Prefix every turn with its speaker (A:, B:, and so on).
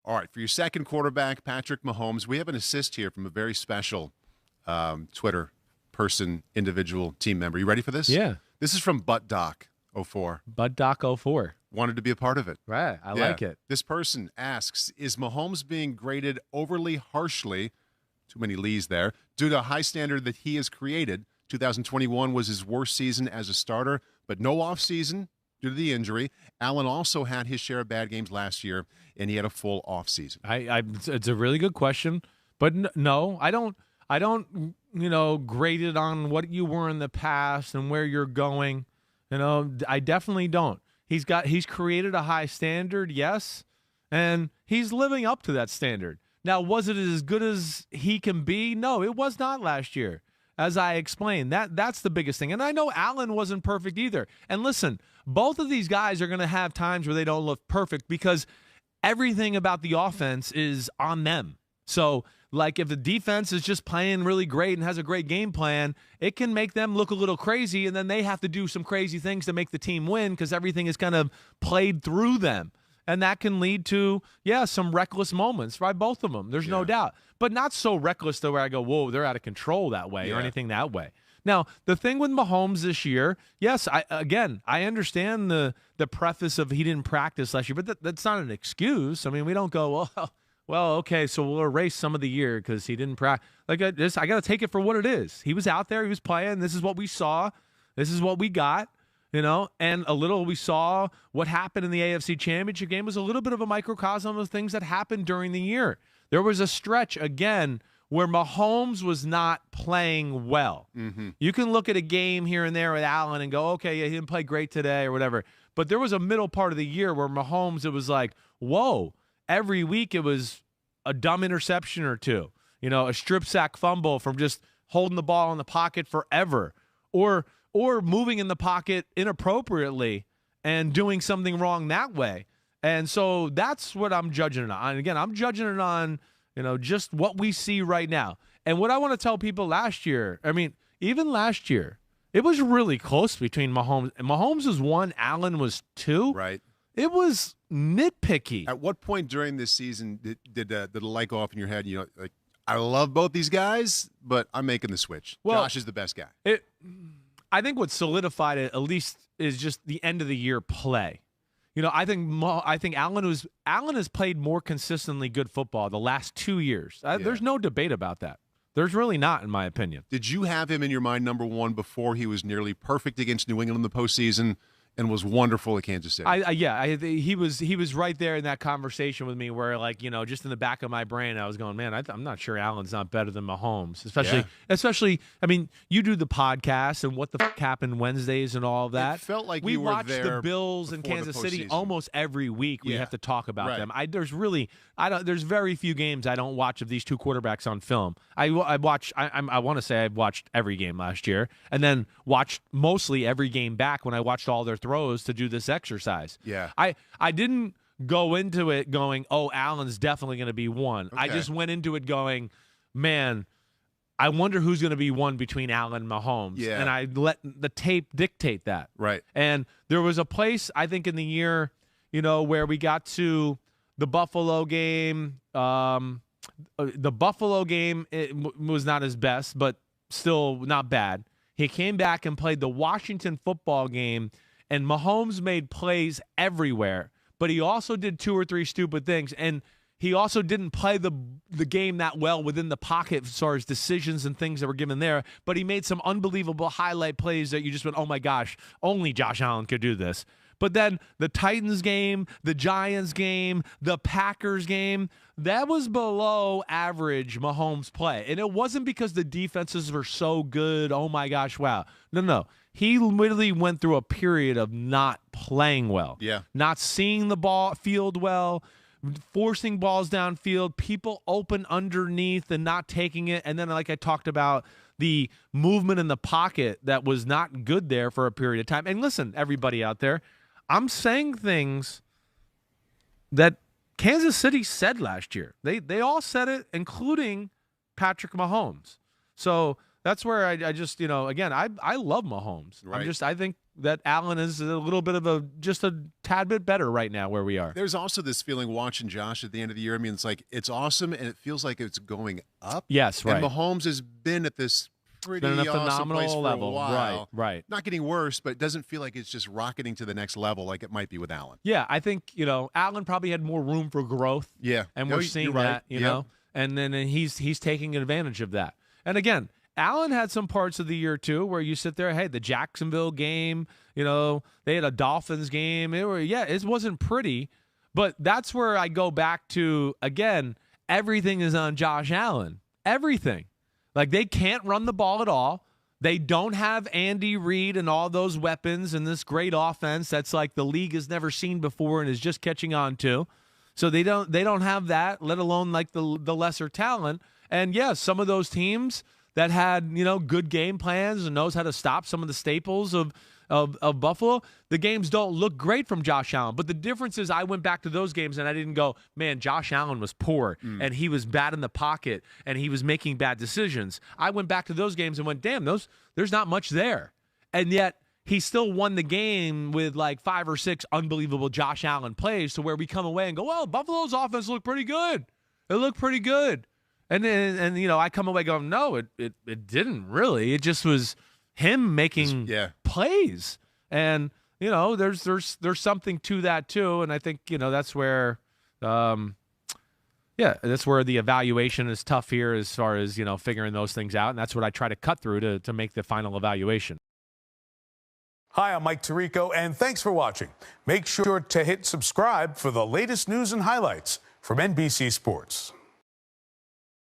A: All right, for your second quarterback, Patrick Mahomes, we have an assist here from a very special Twitter person, individual, team member. You ready for this?
B: Yeah.
A: This is from ButtDoc04.
B: ButtDoc04.
A: Wanted to be a part of it.
B: Right. I like it.
A: This person asks, is Mahomes being graded overly harshly, too many Lees there, due to a high standard that he has created? 2021 was his worst season as a starter, but no offseason due to the injury. Allen also had his share of bad games last year, and he had a full offseason.
B: It's a really good question, but no, I don't, grade it on what you were in the past and where you're going. I definitely don't. He's created a high standard, yes, and he's living up to that standard. Now, was it as good as he can be? No, it was not last year. As I explained, that's the biggest thing. And I know Allen wasn't perfect either. And listen, both of these guys are going to have times where they don't look perfect because everything about the offense is on them. So, like, if the defense is just playing really great and has a great game plan, it can make them look a little crazy, and then they have to do some crazy things to make the team win because everything is kind of played through them. And that can lead to, some reckless moments by both of them. There's no doubt. But not so reckless to where I go, whoa, they're out of control that way or anything that way. Now, the thing with Mahomes this year, yes, I understand the preface of he didn't practice last year, but that's not an excuse. I mean, we don't go, well, okay, so we'll erase some of the year because he didn't practice. Like, I got to take it for what it is. He was out there. He was playing. This is what we saw. This is what we got. And a little we saw what happened in the AFC Championship game was a little bit of a microcosm of things that happened during the year. There was a stretch, again, where Mahomes was not playing well. Mm-hmm. You can look at a game here and there with Allen and go, okay, he didn't play great today or whatever. But there was a middle part of the year where Mahomes, it was like, whoa, every week it was a dumb interception or two, a strip sack fumble from just holding the ball in the pocket forever or moving in the pocket inappropriately and doing something wrong that way. And so that's what I'm judging it on. And again, I'm judging it on, just what we see right now. And what I want to tell people even last year, it was really close between Mahomes. Mahomes was 1, Allen was 2.
A: Right.
B: It was nitpicky.
A: At what point during this season did the light go off in your head? Like, I love both these guys, but I'm making the switch. Well, Josh is the best guy.
B: I think what solidified it, at least, is just the end of the year play. I think Allen has played more consistently good football the last 2 years. There's no debate about that. There's really not, in my opinion.
A: Did you have him in your mind number one before he was nearly perfect against New England in the postseason and was wonderful at Kansas City?
B: He was right there in that conversation with me where, just in the back of my brain, I was going, man, I'm not sure Allen's not better than Mahomes, especially. I mean, you do the podcast and what the fuck happened Wednesdays and all of that.
A: It felt like
B: we
A: you were
B: watch
A: there
B: the Bills and Kansas City almost every week. We have to talk about them. There's very few games I don't watch of these two quarterbacks on film. I want to say I've watched every game last year and then watched mostly every game back when I watched all their throws to do this exercise.
A: Yeah.
B: I didn't go into it going, oh, Allen's definitely going to be 1. Okay. I just went into it going, man, I wonder who's going to be 1 between Allen and Mahomes.
A: Yeah.
B: And I let the tape dictate that.
A: Right.
B: And there was a place, I think, in the year, where we got to the Buffalo game. The Buffalo game was not his best, but still not bad. He came back and played the Washington football game, and Mahomes made plays everywhere, but he also did 2 or 3 stupid things, and he also didn't play the game that well within the pocket as far as decisions and things that were given there, but he made some unbelievable highlight plays that you just went, oh my gosh, only Josh Allen could do this. But then the Titans game, the Giants game, the Packers game, that was below average Mahomes play. And it wasn't because the defenses were so good, oh my gosh, wow. No. He literally went through a period of not playing well.
A: Yeah.
B: Not seeing the field well, forcing balls downfield, people open underneath and not taking it. And then, like I talked about, the movement in the pocket that was not good there for a period of time. And listen, everybody out there, I'm saying things that Kansas City said last year. They all said it, including Patrick Mahomes. So That's where I just, again, I love Mahomes.
A: Right.
B: I think that Allen is a little bit of just a tad bit better right now where we are.
A: There's also this feeling watching Josh at the end of the year. I mean, it's like it's awesome, and it feels like it's going up.
B: Yes, right.
A: And Mahomes has been at this pretty
B: Been at a
A: awesome
B: phenomenal
A: place for
B: level.
A: a while.
B: Right.
A: Not getting worse, but it doesn't feel like it's just rocketing to the next level like it might be with Allen.
B: Yeah, I think, Allen probably had more room for growth.
A: Yeah.
B: And we're seeing that, you know, and then he's taking advantage of that. And again, Allen had some parts of the year too where you sit there, hey, the Jacksonville game, they had a Dolphins game. It wasn't pretty, but that's where I go back to, again, everything is on Josh Allen. Everything. Like, they can't run the ball at all. They don't have Andy Reid and all those weapons and this great offense that's like the league has never seen before and is just catching on to. So they don't have that, let alone like the lesser talent. And yes, some of those teams that had, good game plans and knows how to stop some of the staples of Buffalo, the games don't look great from Josh Allen. But the difference is I went back to those games and I didn't go, man, Josh Allen was poor and he was bad in the pocket and he was making bad decisions. I went back to those games and went, damn, there's not much there. And yet he still won the game with like 5 or 6 unbelievable Josh Allen plays to where we come away and go, well, Buffalo's offense looked pretty good. It looked pretty good. And then, I come away going, no, it didn't really. It just was him making plays. And, there's something to that too. And I think, that's where, that's where the evaluation is tough here as far as, figuring those things out. And that's what I try to cut through to make the final evaluation.
C: Hi, I'm Mike Tirico, and thanks for watching. Make sure to hit subscribe for the latest news and highlights from NBC Sports.